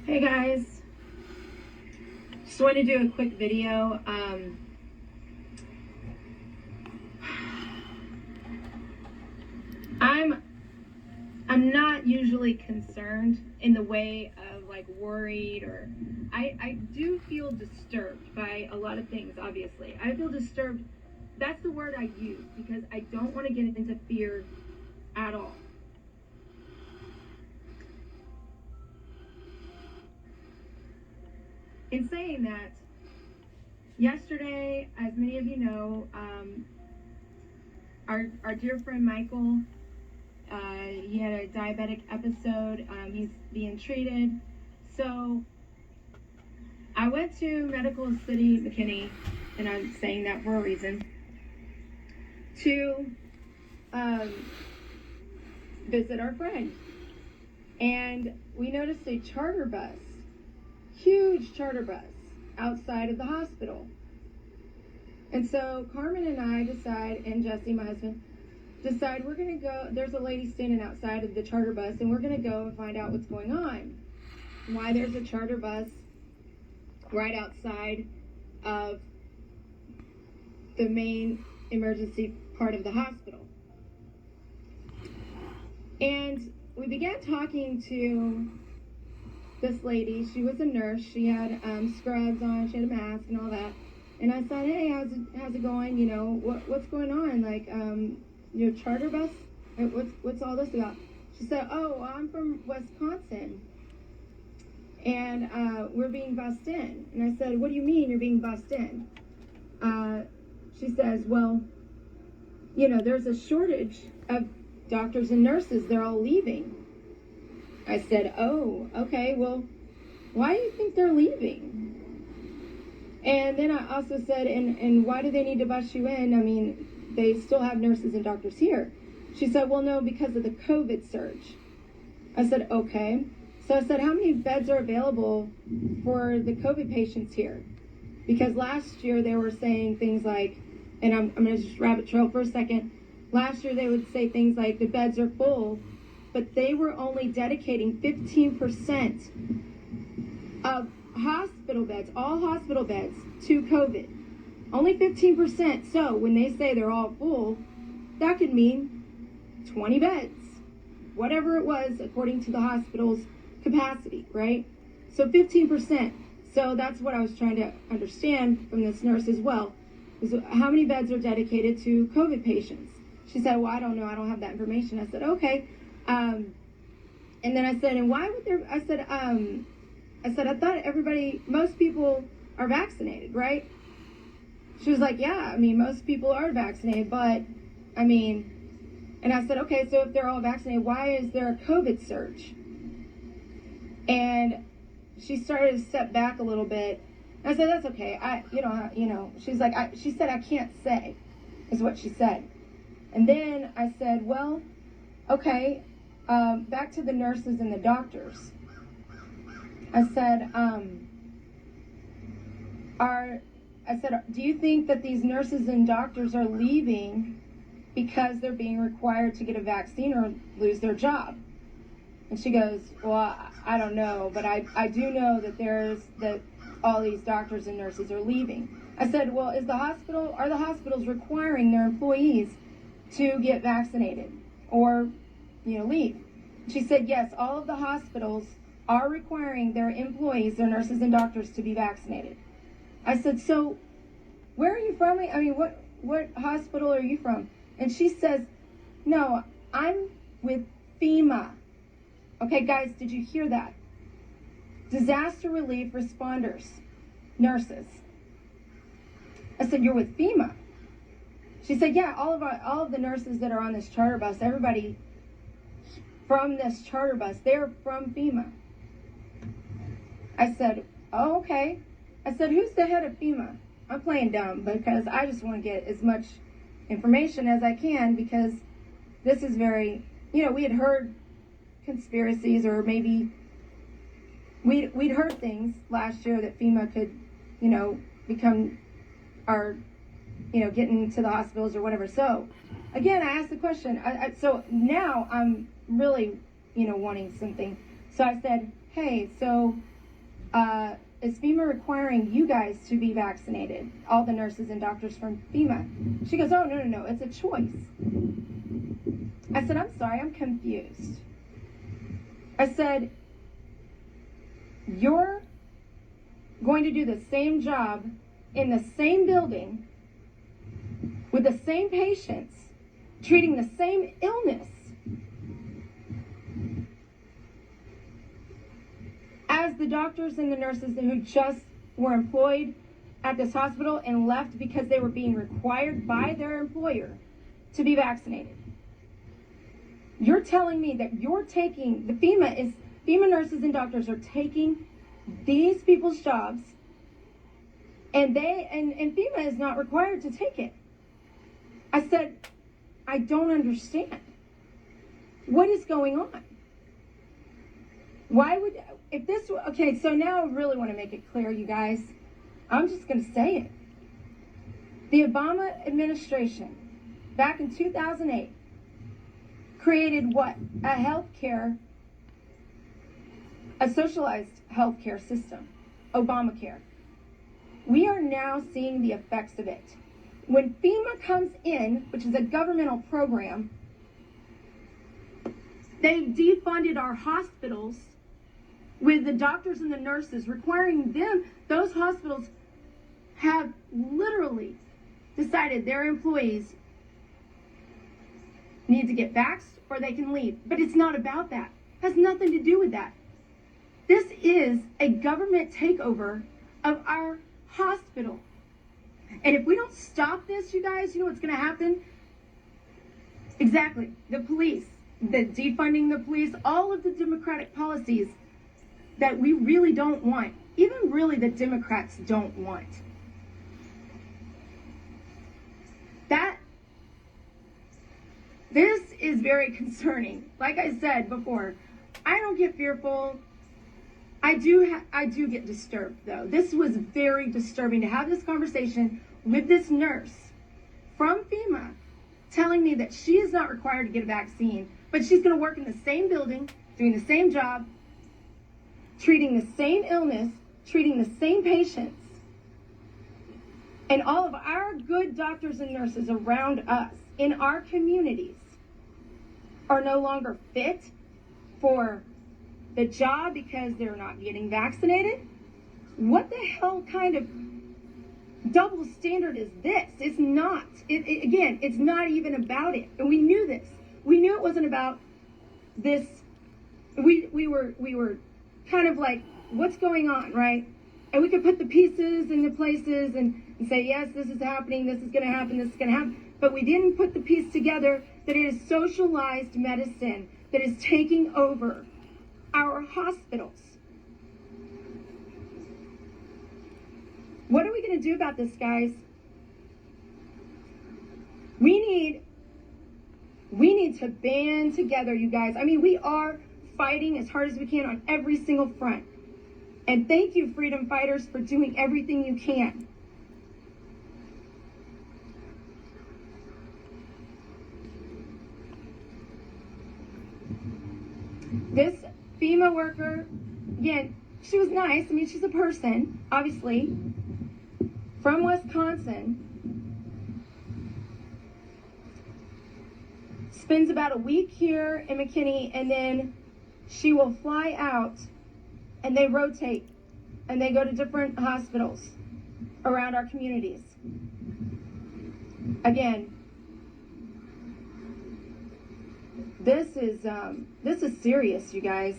Hey guys, just want to do a quick video. I'm not usually concerned in the way of like worried, or I do feel disturbed by a lot of things. Obviously, I feel disturbed. That's the word I use because I don't want to get into fear at all. In saying that, yesterday, as many of you know, our dear friend Michael, he had a diabetic episode. He's being treated. So I went to Medical City, McKinney, and I'm saying that for a reason, to visit our friend. And we noticed a charter bus, huge charter bus, outside of the hospital. And so Carmen and I decide, and Jesse, my husband, decide we're going to go. There's a lady standing outside of the charter bus, and we're going to go and find out what's going on. Why there's a charter bus right outside of the main emergency part of the hospital. And we began talking to this lady. She was a nurse. She had scrubs on. She had a mask and all that. And I said, hey, how's it going? You know, what's going on? Like, your charter bus? What's all this about? She said, oh, I'm from Wisconsin, and we're being bussed in. And I said, what do you mean you're being bussed in? She says, well, you know, there's a shortage of doctors and nurses. They're all leaving. I said, oh, okay, well, why do you think they're leaving? And then I also said, and why do they need to bus you in? I mean, they still have nurses and doctors here. She said, well, no, because of the COVID surge. I said, okay. So I said, how many beds are available for the COVID patients here? Because last year they were saying things like, and I'm going to just rabbit trail for a second. Last year they would say things like the beds are full, but they were only dedicating 15% of hospital beds, all hospital beds, to COVID. Only 15%. So when they say they're all full, that could mean 20 beds, whatever it was according to the hospital's capacity, right? So 15%. So that's what I was trying to understand from this nurse as well, is how many beds are dedicated to COVID patients. She said, well, I don't know. I don't have that information. I said, okay. And then I said, and why would there, I said, I thought most people are vaccinated, right? She was like, yeah, I mean, most people are vaccinated, but, I mean, and I said, okay, so if they're all vaccinated, why is there a COVID surge? And she started to step back a little bit. I said, that's okay. She's like, she said, I can't say, is what she said. And then I said, well, okay, back to the nurses and the doctors. I said, do you think that these nurses and doctors are leaving because they're being required to get a vaccine or lose their job? And she goes, well, I don't know, but I do know that all these doctors and nurses are leaving. I said, well, are the hospitals requiring their employees to get vaccinated or, leave? She said, yes, all of the hospitals are requiring their employees, their nurses and doctors, to be vaccinated. I said, so where are you from? I mean, what hospital are you from? And she says, no, I'm with FEMA. Okay, guys, did you hear that? Disaster relief responders, nurses. I said, you're with FEMA? She said, yeah, all of the nurses that are on this charter bus, everybody from this charter bus, they're from FEMA. I said, oh, okay. I said, who's the head of FEMA? I'm playing dumb because I just want to get as much information as I can, because this is very, we had heard conspiracies, or maybe we'd heard things last year that FEMA could, become our, getting into the hospitals or whatever. So again, I asked the question. So now I'm really, wanting something. So I said, hey, so is FEMA requiring you guys to be vaccinated? All the nurses and doctors from FEMA. She goes, oh, no, it's a choice. I said, I'm sorry, I'm confused. I said, you're going to do the same job in the same building with the same patients, treating the same illness as the doctors and the nurses who just were employed at this hospital and left because they were being required by their employer to be vaccinated. You're telling me that you're taking, FEMA nurses and doctors are taking these people's jobs, and FEMA is not required to take it. I said, I don't understand. What is going on? Why would, if this, okay, so now I really want to make it clear, you guys. I'm just going to say it. The Obama administration, back in 2008, created what? A socialized healthcare system, Obamacare. We are now seeing the effects of it. When FEMA comes in, which is a governmental program, they defunded our hospitals with the doctors and the nurses, requiring them, those hospitals have literally decided their employees need to get vaxxed or they can leave. But it's not about that. It has nothing to do with that. This is a government takeover of our hospital. And if we don't stop this, you guys, you know what's going to happen? Exactly. The police, the defunding the police, all of the Democratic policies that we really don't want, even really the Democrats don't want. This is very concerning. Like I said before, I don't get fearful. I do get disturbed, though. This was very disturbing to have this conversation with this nurse from FEMA telling me that she is not required to get a vaccine, but she's going to work in the same building, doing the same job, treating the same illness, treating the same patients. And all of our good doctors and nurses around us in our communities are no longer fit for the job because they're not getting vaccinated. What the hell kind of double standard is this? It's not. Again, it's not even about it. And we knew this. We knew it wasn't about this. We were kind of like, what's going on, right? And we could put the pieces in the places and say, yes, this is happening, this is going to happen, this is going to happen. But we didn't put the piece together that it is socialized medicine that is taking over our hospitals. What are we going to do about this, guys? We need to band together, you guys. I mean, we are fighting as hard as we can on every single front. And thank you, freedom fighters, for doing everything you can. This FEMA worker, again, she was nice. I mean, she's a person, obviously, from Wisconsin. Spends about a week here in McKinney, and then she will fly out, and they rotate, and they go to different hospitals around our communities. Again, this is serious, you guys.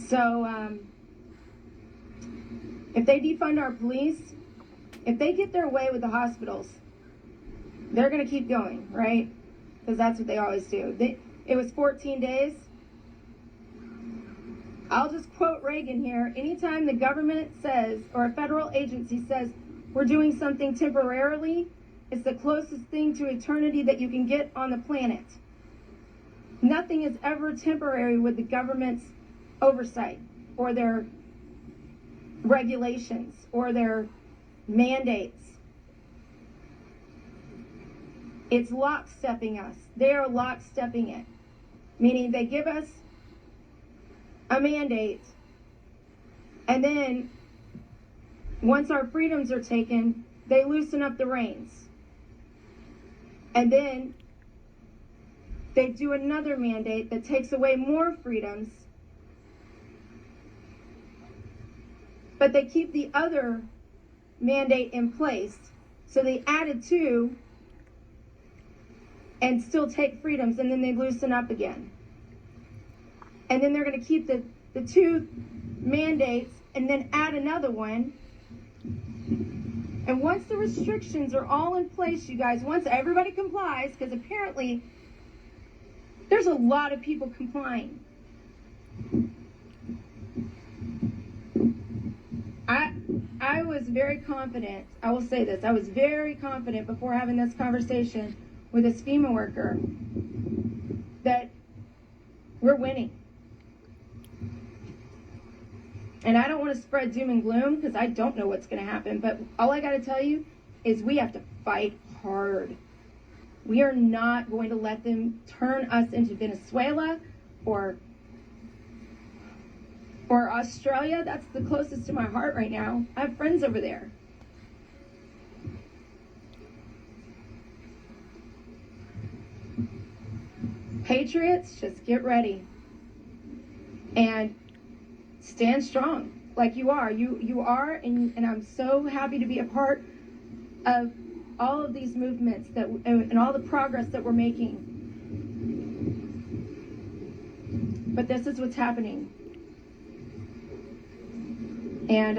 So, if they defund our police, if they get their way with the hospitals, they're going to keep going, right? Because that's what they always do. It was 14 days. I'll just quote Reagan here. Anytime the government says, or a federal agency says, we're doing something temporarily, it's the closest thing to eternity that you can get on the planet. Nothing is ever temporary with the government's oversight or their regulations or their mandates. It's lockstepping us. They are lockstepping it. Meaning they give us a mandate, and then once our freedoms are taken, they loosen up the reins. And then they do another mandate that takes away more freedoms, but they keep the other mandate in place. So they added two and still take freedoms, and then they loosen up again. And then they're going to keep the two mandates and then add another one. And once the restrictions are all in place, you guys, once everybody complies, because apparently there's a lot of people complying. I was very confident, I will say this, I was very confident before having this conversation with this FEMA worker that we're winning. And I don't want to spread doom and gloom because I don't know what's going to happen, but all I got to tell you is we have to fight hard. We are not going to let them turn us into Venezuela or Australia. That's the closest to my heart right now. I have friends over there. Patriots, just get ready and stand strong like you are. You are, and I'm so happy to be a part of all of these movements that and all the progress that we're making. But this is what's happening. And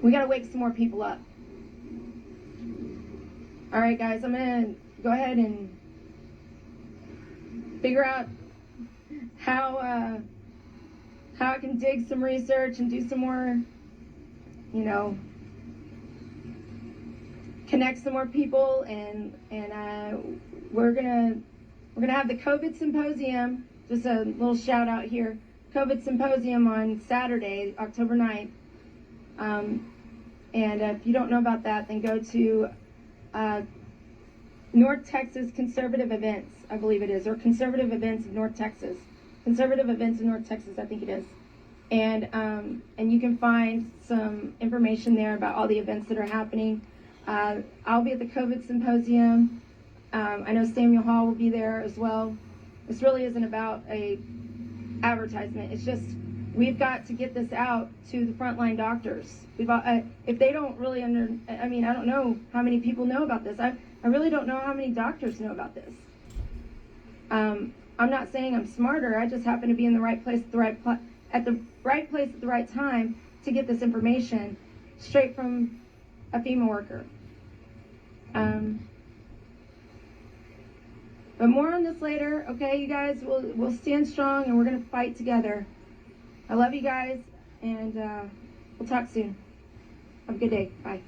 we got to wake some more people up. All right, guys, I'm going to go ahead and figure out how I can dig some research and do some more, connect some more people, and we're gonna have the COVID symposium. Just a little shout out here. COVID symposium on Saturday, October 9th. And if you don't know about that, then go to North Texas Conservative Events, I believe it is, or Conservative Events of North Texas. Conservative Events in North Texas, I think it is. And you can find some information there about all the events that are happening. I'll be at the COVID symposium. I know Samuel Hall will be there as well. This really isn't about a advertisement. It's just we've got to get this out to the frontline doctors. If they don't really I don't know how many people know about this. I really don't know how many doctors know about this. I'm not saying I'm smarter. I just happen to be in the right place at the right place at the right time to get this information straight from a FEMA worker. But more on this later, okay, you guys? We'll stand strong and we're gonna fight together. I love you guys, and we'll talk soon. Have a good day. Bye.